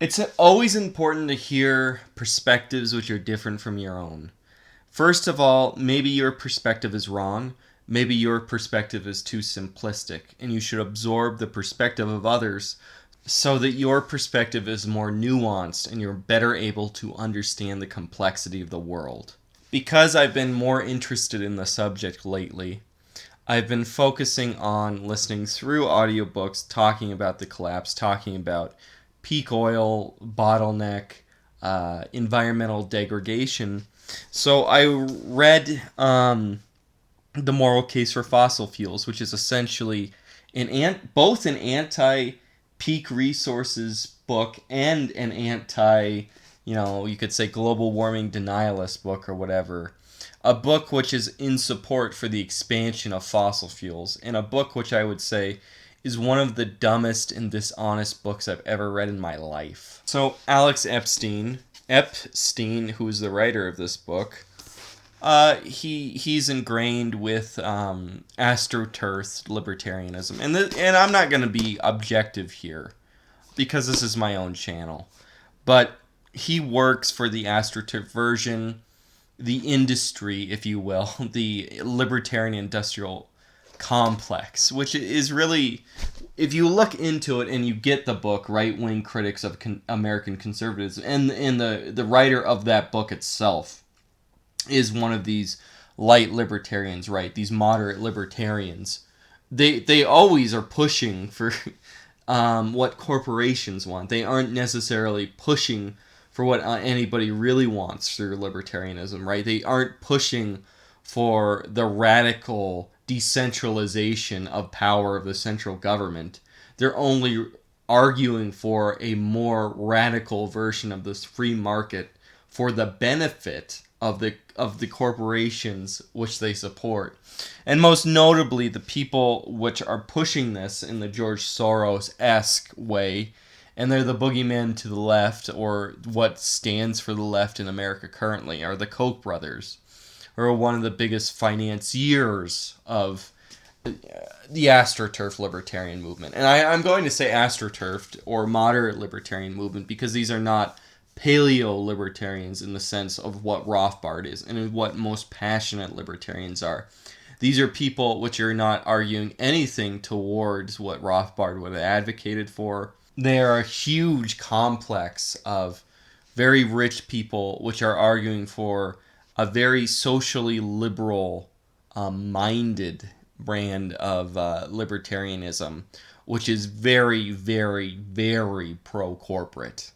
It's always important to hear perspectives which are different from your own. First of all, maybe your perspective is wrong. Maybe your perspective is too simplistic, and you should absorb the perspective of others so that your perspective is more nuanced and you're better able to understand the complexity of the world. Because I've been more interested in the subject lately, I've been focusing on listening through audiobooks talking about the collapse, talking about peak oil, bottleneck, environmental degradation. So I read The Moral Case for Fossil Fuels, which is essentially both an anti-peak resources book and an anti, you could say global warming denialist book or whatever. A book which is in support for the expansion of fossil fuels, and a book which I would say is one of the dumbest and dishonest books I've ever read in my life. So Alex Epstein, who is the writer of this book, he's ingrained with astroturf libertarianism, and I'm not going to be objective here because this is my own channel, but he works for the astroturf version, the industry, if you will, the libertarian industrial complex, which is really, if you look into it and you get the book, Right-Wing Critics of American Conservatism, and the writer of that book itself is one of these light libertarians, right? These moderate libertarians. They always are pushing for what corporations want. They aren't necessarily pushing for what anybody really wants through libertarianism, right? They aren't pushing for the radical decentralization of power of the central government. They're only arguing for a more radical version of this free market for the benefit of the corporations which they support. And most notably, the people which are pushing this in the George Soros-esque way, and they're the boogeyman to the left, or what stands for the left in America currently, are the Koch brothers, who are one of the biggest financiers of the astroturf libertarian movement. And I'm going to say astroturf or moderate libertarian movement because these are not paleo-libertarians in the sense of what Rothbard is and what most passionate libertarians are. These are people which are not arguing anything towards what Rothbard would have advocated for. They are a huge complex of very rich people which are arguing for a very socially liberal minded brand of libertarianism, which is very, very, very pro-corporate.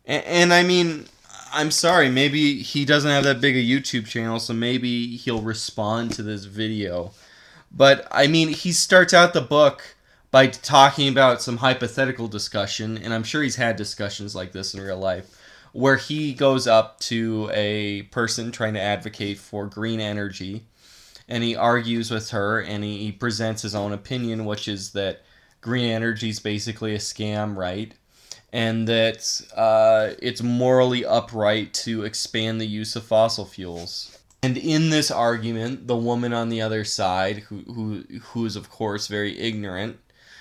And I mean, I'm sorry, maybe he doesn't have that big a YouTube channel, so maybe he'll respond to this video. But I mean, he starts out the book by talking about some hypothetical discussion, and I'm sure he's had discussions like this in real life, where he goes up to a person trying to advocate for green energy, and he argues with her, and he presents his own opinion, which is that green energy is basically a scam, right? And that it's morally upright to expand the use of fossil fuels. And in this argument, the woman on the other side, who is of course very ignorant,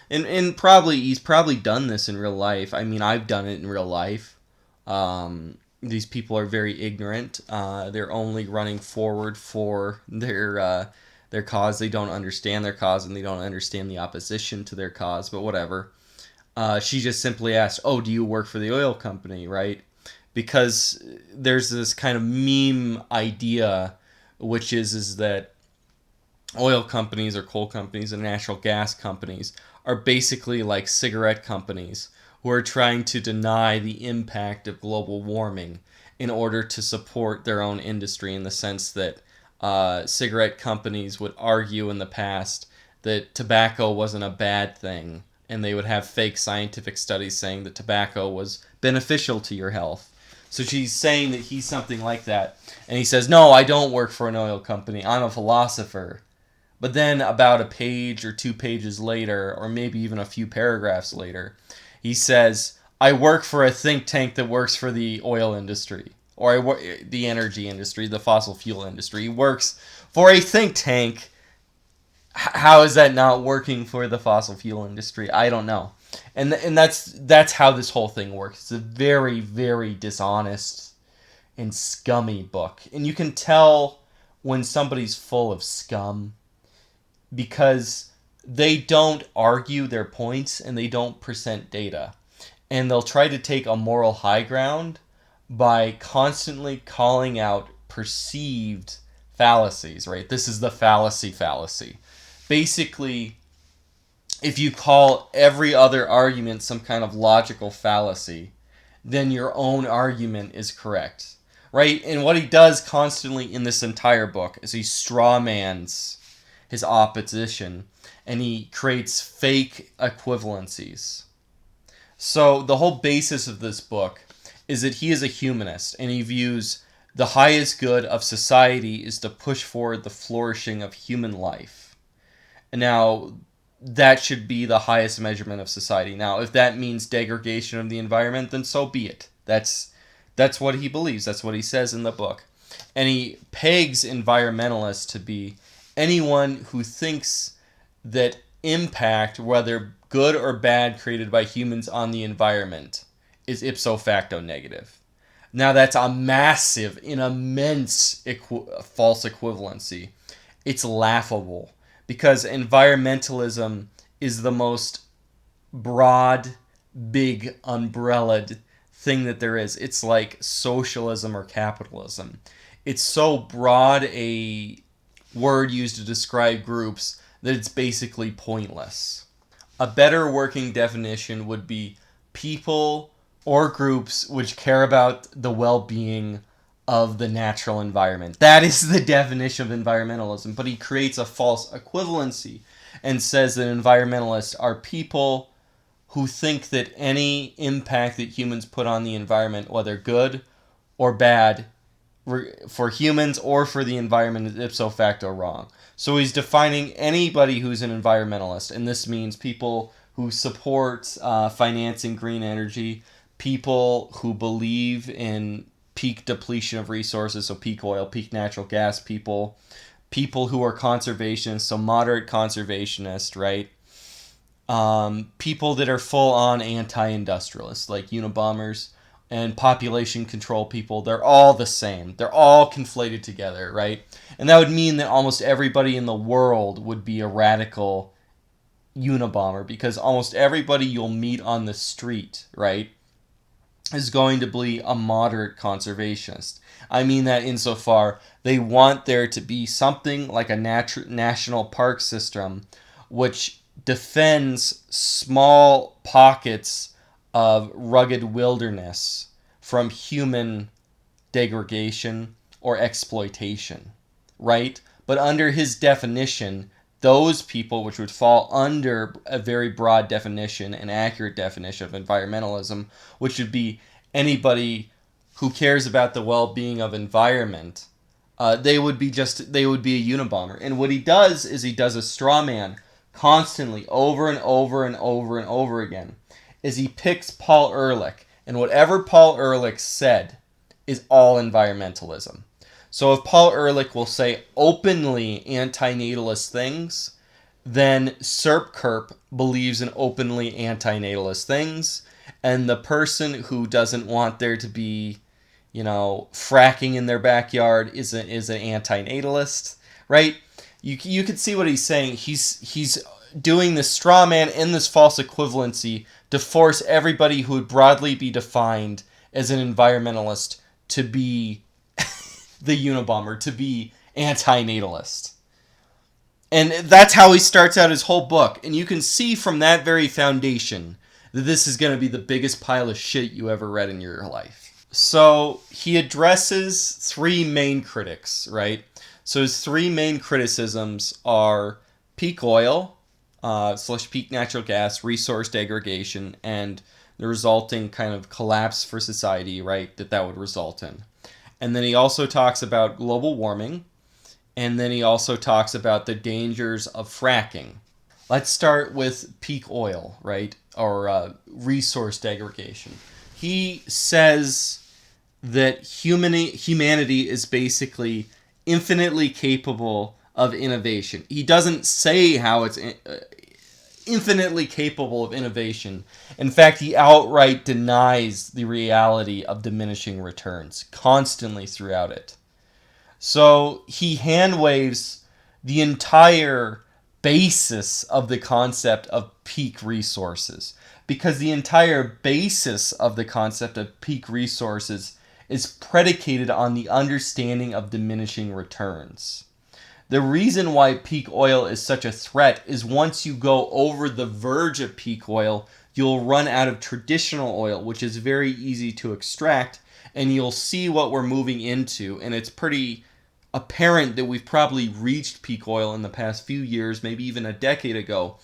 and probably he's probably done this in real life. I mean, I've done it in real life. These people are very ignorant. They're only running forward for their cause. They don't understand their cause, and they don't understand the opposition to their cause. But whatever. She just simply asked, "Oh, do you work for the oil company?" Right? Because there's this kind of meme idea, which is that oil companies or coal companies and natural gas companies are basically like cigarette companies who are trying to deny the impact of global warming in order to support their own industry, in the sense that cigarette companies would argue in the past that tobacco wasn't a bad thing, and they would have fake scientific studies saying that tobacco was beneficial to your health. So she's saying that he's something like that. And he says, "No, I don't work for an oil company. I'm a philosopher." But then about a page or 2 pages later, or maybe even a few paragraphs later, he says, "I work for a think tank that works for the oil industry, or the energy industry, the fossil fuel industry." He works for a think tank. How is that not working for the fossil fuel industry? I don't know. And that's how this whole thing works. It's a very, very dishonest and scummy book. And you can tell when somebody's full of scum because they don't argue their points and they don't present data. And they'll try to take a moral high ground by constantly calling out perceived fallacies, right? This is the fallacy. Basically, if you call every other argument some kind of logical fallacy, then your own argument is correct, right? And what he does constantly in this entire book is he strawmans his opposition and he creates fake equivalencies. So the whole basis of this book is that he is a humanist and he views the highest good of society is to push forward the flourishing of human life. And now, that should be the highest measurement of society. Now, if that means degradation of the environment, then so be it. That's what he believes. That's what he says in the book. And he pegs environmentalists to be anyone who thinks that impact, whether good or bad, created by humans on the environment is ipso facto negative. Now, that's a massive, an immense false equivalency. It's laughable because environmentalism is the most broad, big, umbrellaed thing that there is. It's like socialism or capitalism. It's so broad a word used to describe groups that it's basically pointless. A better working definition would be people or groups which care about the well-being of the natural environment. That is the definition of environmentalism, but he creates a false equivalency and says that environmentalists are people who think that any impact that humans put on the environment, whether good or bad, for humans or for the environment, is ipso facto wrong. So he's defining anybody who's an environmentalist, and this means people who support financing green energy, people who believe in peak depletion of resources, so peak oil, peak natural gas, people who are conservationists, so moderate conservationist, right? People that are full-on anti-industrialists, like Unabombers, and population control people, they're all the same. They're all conflated together, right? And that would mean that almost everybody in the world would be a radical Unabomber, because almost everybody you'll meet on the street, right, is going to be a moderate conservationist. I mean that insofar they want there to be something like a national park system which defends small pockets of rugged wilderness from human degradation or exploitation, right? But under his definition, those people, which would fall under a very broad definition, an accurate definition of environmentalism, which would be anybody who cares about the well-being of environment, they would be a Unabomber. And what he does is he does a straw man constantly, over and over and over and over again, is he picks Paul Ehrlich, and whatever Paul Ehrlich said is all environmentalism. So if Paul Ehrlich will say openly antinatalist things, then SERP believes in openly antinatalist things, and the person who doesn't want there to be, fracking in their backyard is an antinatalist, right? You can see what he's saying. He's doing this straw man and this false equivalency to force everybody who would broadly be defined as an environmentalist to be the Unabomber, to be anti-natalist. And that's how he starts out his whole book. And you can see from that very foundation that this is going to be the biggest pile of shit you ever read in your life. So he addresses three main critics, right? So his three main criticisms are peak oil, / peak natural gas, resource degradation, and the resulting kind of collapse for society, right, that would result in. And then he also talks about global warming, and then he also talks about the dangers of fracking. Let's start with peak oil, right, or resource degradation. He says that humanity is basically infinitely capable of innovation. He doesn't say how it's infinitely capable of innovation. In fact, he outright denies the reality of diminishing returns constantly throughout it. So he hand waves the entire basis of the concept of peak resources, because the entire basis of the concept of peak resources is predicated on the understanding of diminishing returns. The reason why peak oil is such a threat is once you go over the verge of peak oil, you'll run out of traditional oil, which is very easy to extract, and you'll see what we're moving into. And it's pretty apparent that we've probably reached peak oil in the past few years, maybe even a decade ago,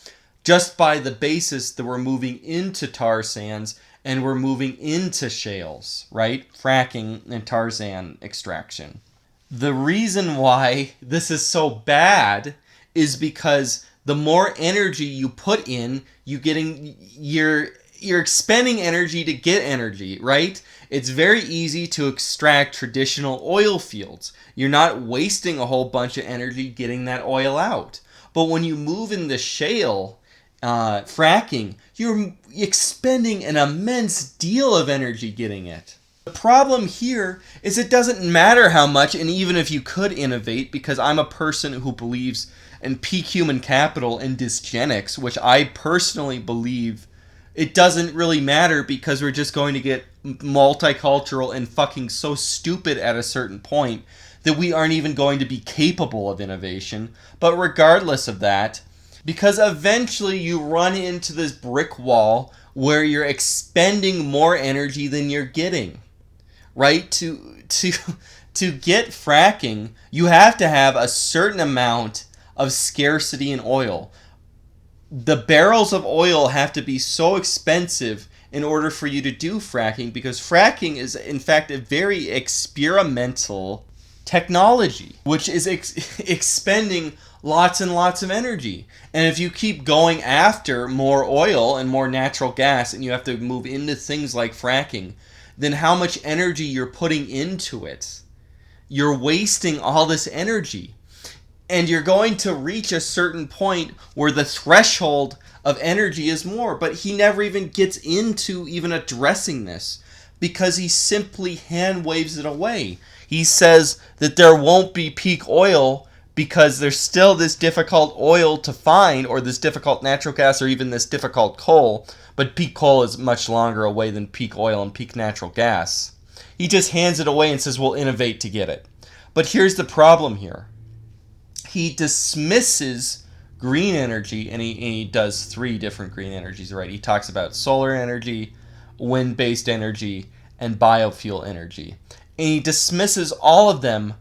just by the basis that we're moving into tar sands and we're moving into shales, right? Fracking and tar sand extraction. The reason why this is so bad is because the more energy you put in, you're expending energy to get energy, right? It's very easy to extract traditional oil fields. You're not wasting a whole bunch of energy getting that oil out. But when you move into shale fracking, you're expending an immense deal of energy getting it. The problem here is it doesn't matter how much, and even if you could innovate, because I'm a person who believes in peak human capital and dysgenics, which I personally believe it doesn't really matter because we're just going to get multicultural and fucking so stupid at a certain point that we aren't even going to be capable of innovation. But regardless of that, because eventually you run into this brick wall where you're expending more energy than you're getting. Right? To get fracking, you have to have a certain amount of scarcity in oil. The barrels of oil have to be so expensive in order for you to do fracking, because fracking is in fact a very experimental technology, which is expending lots and lots of energy. And if you keep going after more oil and more natural gas, and you have to move into things like fracking, then how much energy you're putting into it. You're wasting all this energy. And you're going to reach a certain point where the threshold of energy is more. But he never even gets into even addressing this, because he simply hand waves it away. He says that there won't be peak oil because there's still this difficult oil to find, or this difficult natural gas, or even this difficult coal. But peak coal is much longer away than peak oil and peak natural gas. He just hands it away and says, we'll innovate to get it. But here's the problem here. He dismisses green energy, and he does 3 different green energies, right? He talks about solar energy, wind-based energy, and biofuel energy. And he dismisses all of them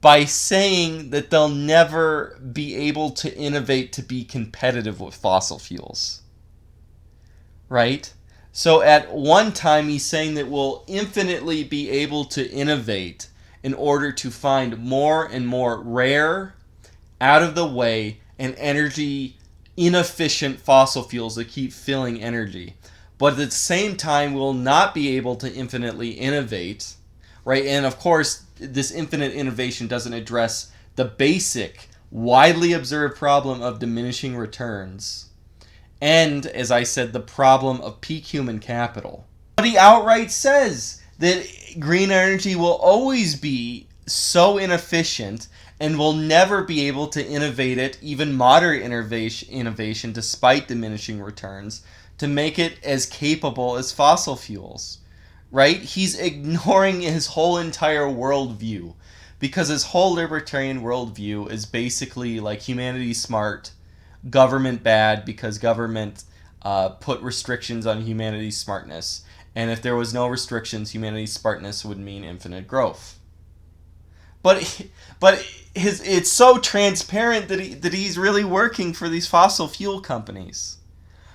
by saying that they'll never be able to innovate to be competitive with fossil fuels. Right? So at one time he's saying that we'll infinitely be able to innovate in order to find more and more rare, out of the way, and energy inefficient fossil fuels that keep filling energy. But at the same time we'll not be able to infinitely innovate, right? And of course this infinite innovation doesn't address the basic, widely observed problem of diminishing returns. And, as I said, the problem of peak human capital. But he outright says that green energy will always be so inefficient and will never be able to innovate it, even moderate innovation despite diminishing returns, to make it as capable as fossil fuels. Right? He's ignoring his whole entire worldview, because his whole libertarian worldview is basically like humanity smart, government bad because government put restrictions on humanity's smartness. And if there was no restrictions, humanity's smartness would mean infinite growth. But it's so transparent that he's really working for these fossil fuel companies.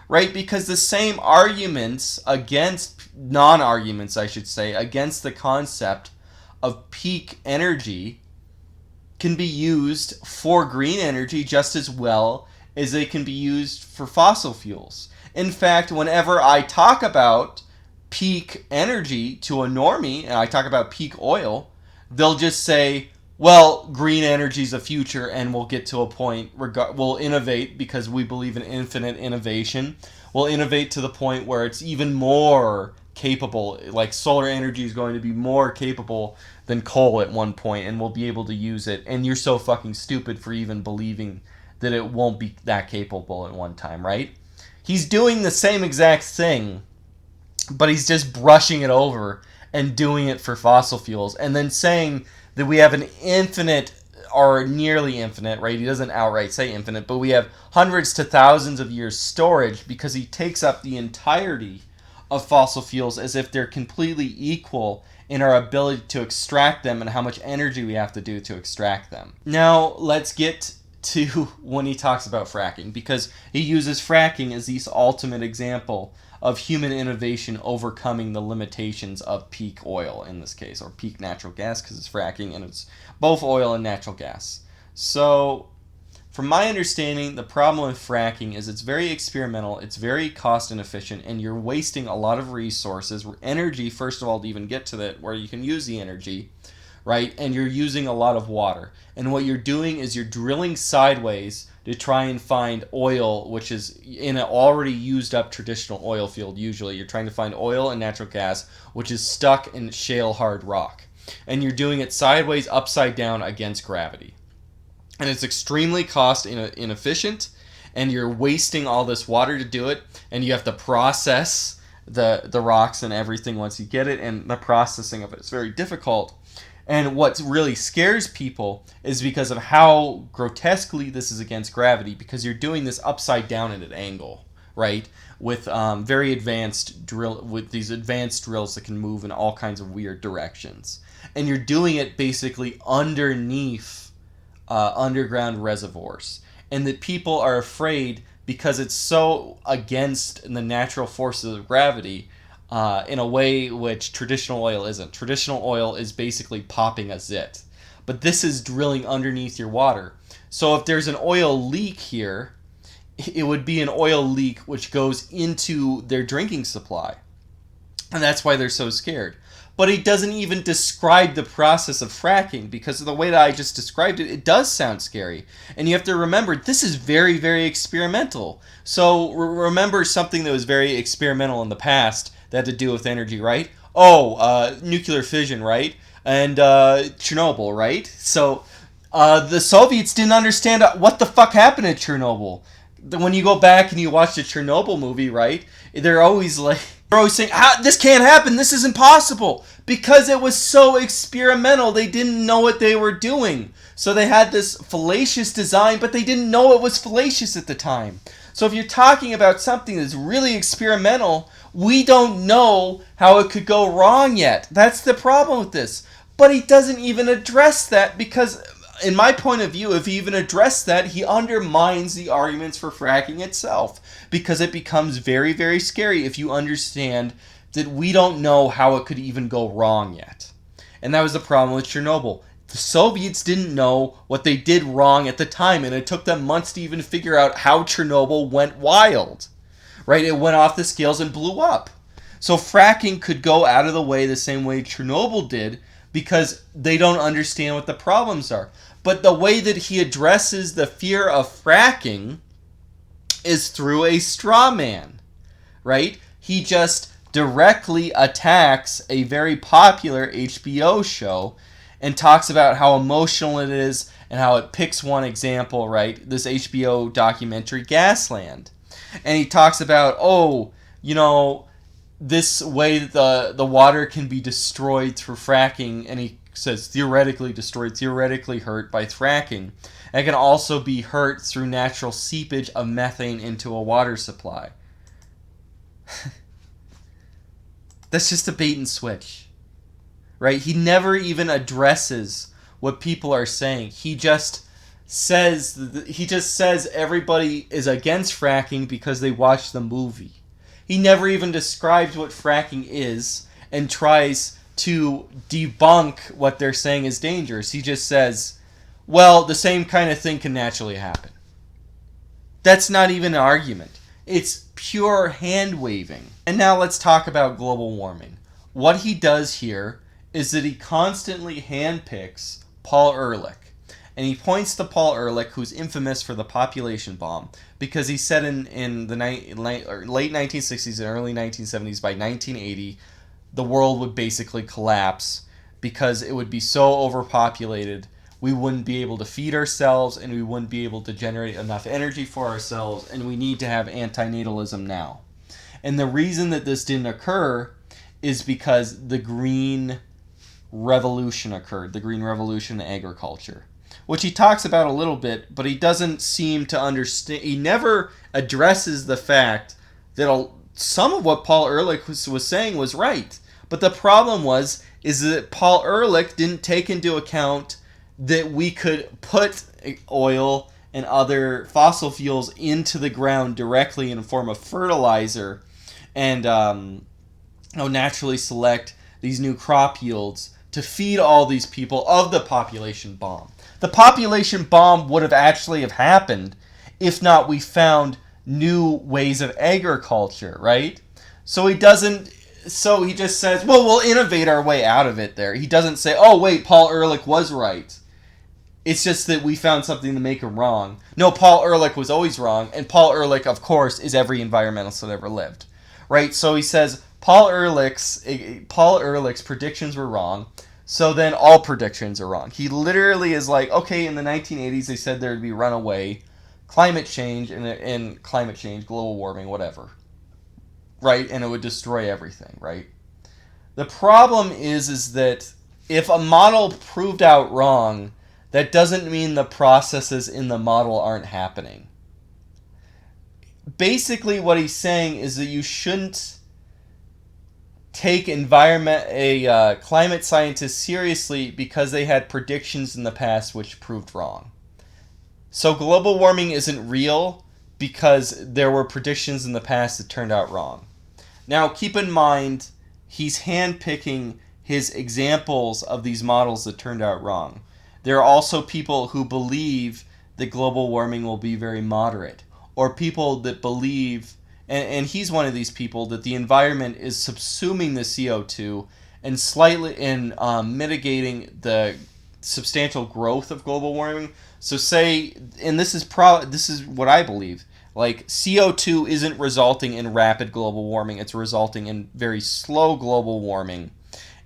Right? Because the same arguments non-arguments, I should say, against the concept of peak energy can be used for green energy just as well as they can be used for fossil fuels. In fact, whenever I talk about peak energy to a normie, and I talk about peak oil, they'll just say, well, green energy is the future, and we'll get to a point, we'll innovate because we believe in infinite innovation. We'll innovate to the point where it's even more capable, like solar energy is going to be more capable than coal at one point, and we'll be able to use it. And you're so fucking stupid for even believing that it won't be that capable at one time, right? He's doing the same exact thing, but he's just brushing it over and doing it for fossil fuels, and then saying that we have an infinite or nearly infinite, right? He doesn't outright say infinite, but we have hundreds to thousands of years storage because he takes up the entirety of fossil fuels as if they're completely equal in our ability to extract them and how much energy we have to do to extract them. Now, let's get to when he talks about fracking, because he uses fracking as the ultimate example of human innovation overcoming the limitations of peak oil in this case, or peak natural gas, because it's fracking and it's both oil and natural gas. So, from my understanding, the problem with fracking is it's very experimental, it's very cost inefficient, and you're wasting a lot of resources, energy, first of all, to even get to that, where you can use the energy, right? And you're using a lot of water. And what you're doing is you're drilling sideways to try and find oil, which is in an already used up traditional oil field usually. You're trying to find oil and natural gas, which is stuck in shale hard rock. And you're doing it sideways, upside down against gravity. And it's extremely cost inefficient, and you're wasting all this water to do it, and you have to process the rocks and everything once you get it, and the processing of it is very difficult. And what really scares people is because of how grotesquely this is against gravity, because you're doing this upside down at an angle, right? With very advanced with these advanced drills that can move in all kinds of weird directions. And you're doing it basically underneath underground reservoirs. And that people are afraid because it's so against the natural forces of gravity, in a way which traditional oil isn't. Traditional oil is basically popping a zit. But this is drilling underneath your water. So if there's an oil leak here, it would be an oil leak which goes into their drinking supply. And that's why they're so scared. But he doesn't even describe the process of fracking, because of the way that I just described it, it does sound scary. And you have to remember, this is very, very experimental. So remember something that was very experimental in the past that had to do with energy, right? Nuclear fission, right? And Chernobyl, right? So the Soviets didn't understand what the fuck happened at Chernobyl. When you go back and you watch the Chernobyl movie, right? They're always saying, this can't happen, this is impossible. Because it was so experimental, they didn't know what they were doing. So they had this fallacious design, but they didn't know it was fallacious at the time. So if you're talking about something that's really experimental, we don't know how it could go wrong yet. That's the problem with this. But he doesn't even address that, because in my point of view, if he even addressed that, he undermines the arguments for fracking itself, because it becomes very, very scary if you understand that we don't know how it could even go wrong yet. And that was the problem with Chernobyl. The Soviets didn't know what they did wrong at the time, and it took them months to even figure out how Chernobyl went wild. Right? It went off the scales and blew up. So fracking could go out of the way the same way Chernobyl did, because they don't understand what the problems are. But the way that he addresses the fear of fracking is through a straw man, right? He just directly attacks a very popular HBO show and talks about how emotional it is and how it picks one example, right? This HBO documentary, Gasland. And he talks about, this way the water can be destroyed through fracking, and he says theoretically destroyed, theoretically hurt by fracking. And it can also be hurt through natural seepage of methane into a water supply. That's just a bait and switch, right? He never even addresses what people are saying. He just says everybody is against fracking because they watched the movie. He never even describes what fracking is and tries to debunk what they're saying is dangerous. He just says, well, the same kind of thing can naturally happen. That's not even an argument. It's pure hand-waving. And now let's talk about global warming. What he does here is that he constantly handpicks Paul Ehrlich. And he points to Paul Ehrlich, who's infamous for the population bomb, because he said in the late 1960s and early 1970s, by 1980, the world would basically collapse because it would be so overpopulated, we wouldn't be able to feed ourselves, and we wouldn't be able to generate enough energy for ourselves, and we need to have antinatalism now. And the reason that this didn't occur is because the Green Revolution occurred, the Green Revolution in agriculture, which he talks about a little bit, but he doesn't seem to understand. He never addresses the fact that some of what Paul Ehrlich was saying was right. But the problem is that Paul Ehrlich didn't take into account that we could put oil and other fossil fuels into the ground directly in the form of fertilizer, and naturally select these new crop yields to feed all these people of the population bomb. The population bomb would have actually have happened if not we found new ways of agriculture, right? So he just says, well, we'll innovate our way out of it there. He doesn't say, oh, wait, Paul Ehrlich was right. It's just that we found something to make him wrong. No, Paul Ehrlich was always wrong, and Paul Ehrlich, of course, is every environmentalist that ever lived, right? So he says Paul Ehrlich's predictions were wrong, so then all predictions are wrong. He literally is like, okay, in the 1980s they said there would be runaway climate change and climate change, global warming, whatever, right? And it would destroy everything, right? The problem is that if a model proved out wrong, that doesn't mean the processes in the model aren't happening. Basically, what he's saying is that you shouldn't take climate scientists seriously because they had predictions in the past which proved wrong. So global warming isn't real because there were predictions in the past that turned out wrong. Now, keep in mind, he's handpicking his examples of these models that turned out wrong. There are also people who believe that global warming will be very moderate, or people that believe, and he's one of these people, that the environment is subsuming the CO2 and slightly mitigating the substantial growth of global warming. So say, and this is what I believe, like CO2 isn't resulting in rapid global warming, it's resulting in very slow global warming,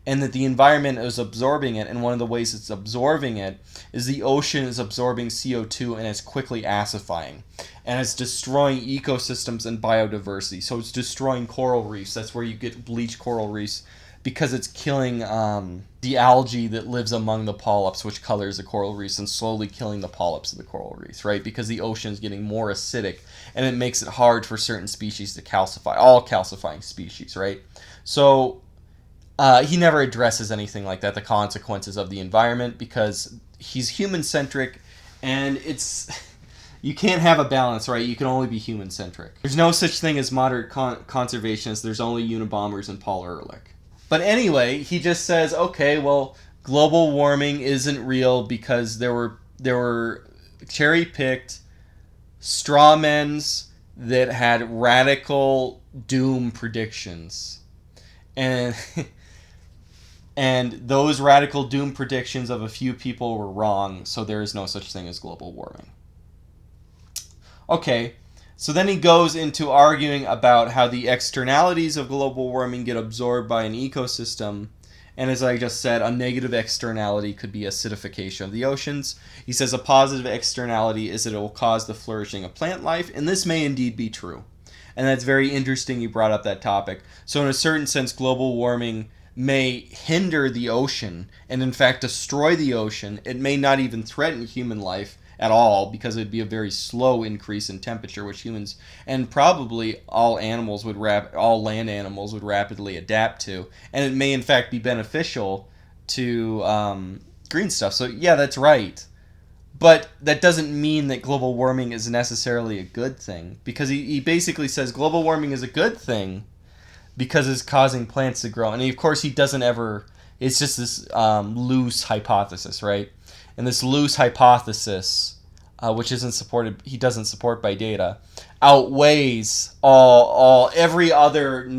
and that the environment is absorbing it, and one of the ways it's absorbing it is the ocean is absorbing CO2 and it's quickly acidifying, and it's destroying ecosystems and biodiversity. So it's destroying coral reefs. That's where you get bleached coral reefs, because it's killing the algae that lives among the polyps, which colors the coral reefs, and slowly killing the polyps of the coral reefs, right? Because the ocean is getting more acidic, and it makes it hard for certain species to calcify, all calcifying species, right? So he never addresses anything like that, the consequences of the environment, because he's human-centric, and you can't have a balance, right? You can only be human-centric. There's no such thing as moderate conservationists. There's only Unabombers and Paul Ehrlich. But anyway, he just says, okay, well, global warming isn't real because there were cherry-picked straw men's that had radical doom predictions. And and those radical doom predictions of a few people were wrong, so there is no such thing as global warming. Okay, so then he goes into arguing about how the externalities of global warming get absorbed by an ecosystem, and as I just said, a negative externality could be acidification of the oceans. He says a positive externality is that it will cause the flourishing of plant life, and this may indeed be true. And that's very interesting you brought up that topic. So in a certain sense, global warming may hinder the ocean and in fact destroy the ocean. It may not even threaten human life at all because it would be a very slow increase in temperature, which humans and probably all land animals would rapidly adapt to, and it may in fact be beneficial to green stuff. So yeah, that's right. But that doesn't mean that global warming is necessarily a good thing, because he basically says global warming is a good thing because it's causing plants to grow. And of course he doesn't ever, it's just this loose hypothesis, right? And this loose hypothesis, which he doesn't support by data, outweighs every other,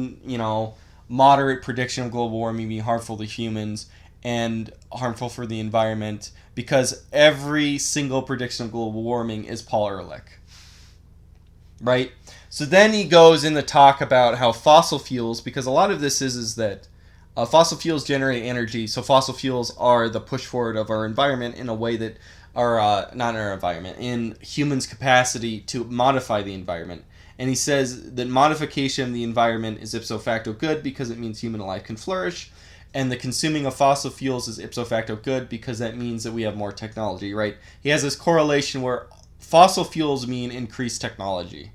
moderate prediction of global warming being harmful to humans, and harmful for the environment, because every single prediction of global warming is Paul Ehrlich. Right? So then he goes in to talk about how fossil fuels, because a lot of this is that fossil fuels generate energy, so fossil fuels are the push forward of our environment in a way that are not in our environment, in humans' capacity to modify the environment. And he says that modification of the environment is ipso facto good because it means human life can flourish, and the consuming of fossil fuels is ipso facto good because that means that we have more technology, right? He has this correlation where fossil fuels mean increased technology.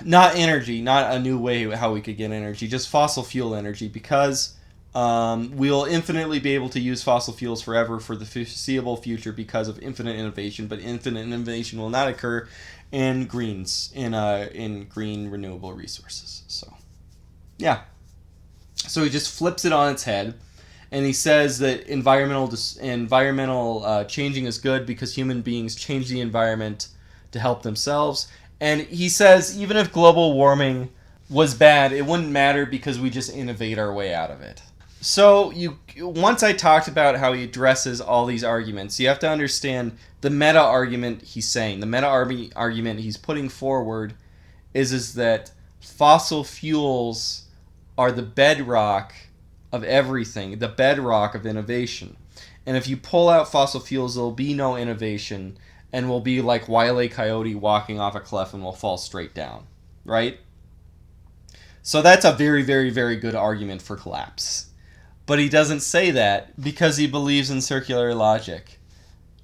Not energy, not a new way how we could get energy, just fossil fuel energy, because we'll infinitely be able to use fossil fuels forever for the foreseeable future because of infinite innovation, but infinite innovation will not occur in greens, in green renewable resources. So, yeah. So he just flips it on its head, and he says that environmental changing is good because human beings change the environment to help themselves. And he says even if global warming was bad, it wouldn't matter because we just innovate our way out of it. So once I talked about how he addresses all these arguments, you have to understand the meta argument he's saying. The meta argument he's putting forward is that fossil fuels are the bedrock of everything, the bedrock of innovation. And if you pull out fossil fuels, there'll be no innovation, and we'll be like Wile E. Coyote walking off a cliff and we'll fall straight down, right? So that's a very, very, very good argument for collapse. But he doesn't say that because he believes in circular logic.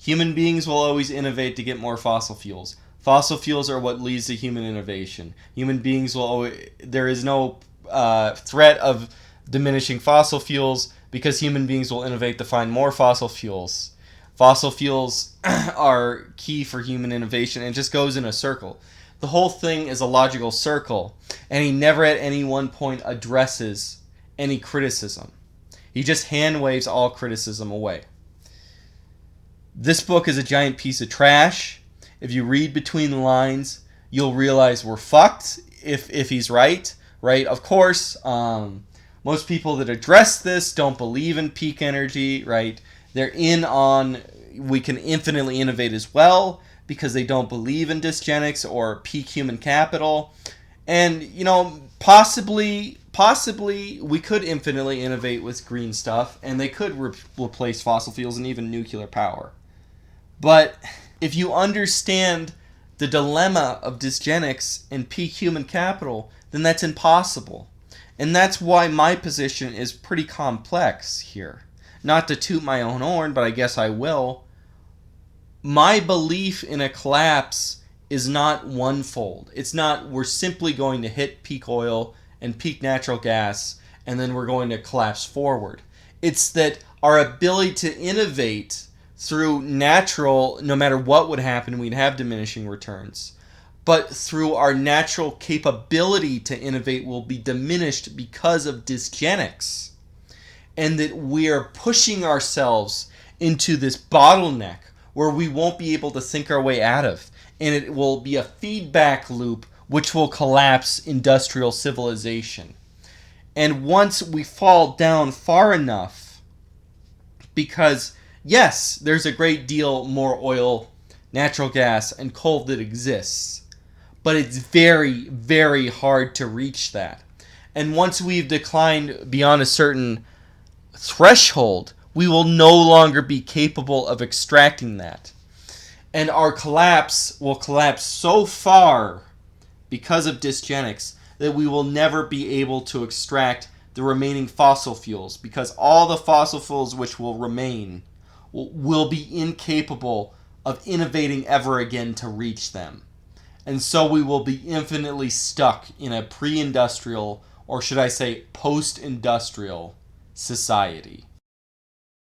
Human beings will always innovate to get more fossil fuels. Fossil fuels are what leads to human innovation. Human beings will always... There is no threat of diminishing fossil fuels because human beings will innovate to find more fossil fuels. Fossil fuels are key for human innovation, and it just goes in a circle. The whole thing is a logical circle, and he never at any one point addresses any criticism. He just hand waves all criticism away. This book is a giant piece of trash. If you read between the lines, you'll realize we're fucked if he's right. Right? Of course, most people that address this don't believe in peak energy, right? They're in on we can infinitely innovate as well because they don't believe in dysgenics or peak human capital. And, possibly we could infinitely innovate with green stuff, and they could replace fossil fuels and even nuclear power. But if you understand the dilemma of dysgenics and peak human capital, then that's impossible. And that's why my position is pretty complex here. Not to toot my own horn, but I guess I will. My belief in a collapse is not one-fold. It's not we're simply going to hit peak oil and peak natural gas and then we're going to collapse forward. It's that our ability to innovate through natural, no matter what would happen, we'd have diminishing returns. But through our natural capability to innovate will be diminished because of dysgenics. And that we are pushing ourselves into this bottleneck where we won't be able to think our way out of. And it will be a feedback loop which will collapse industrial civilization. And once we fall down far enough, because yes, there's a great deal more oil, natural gas, and coal that exists, but it's very, very hard to reach that. And once we've declined beyond a certain threshold, we will no longer be capable of extracting that. And our collapse will collapse so far because of dysgenics that we will never be able to extract the remaining fossil fuels, because all the fossil fuels which will remain will be incapable of innovating ever again to reach them. And so we will be infinitely stuck in a pre-industrial, or should I say post-industrial, society.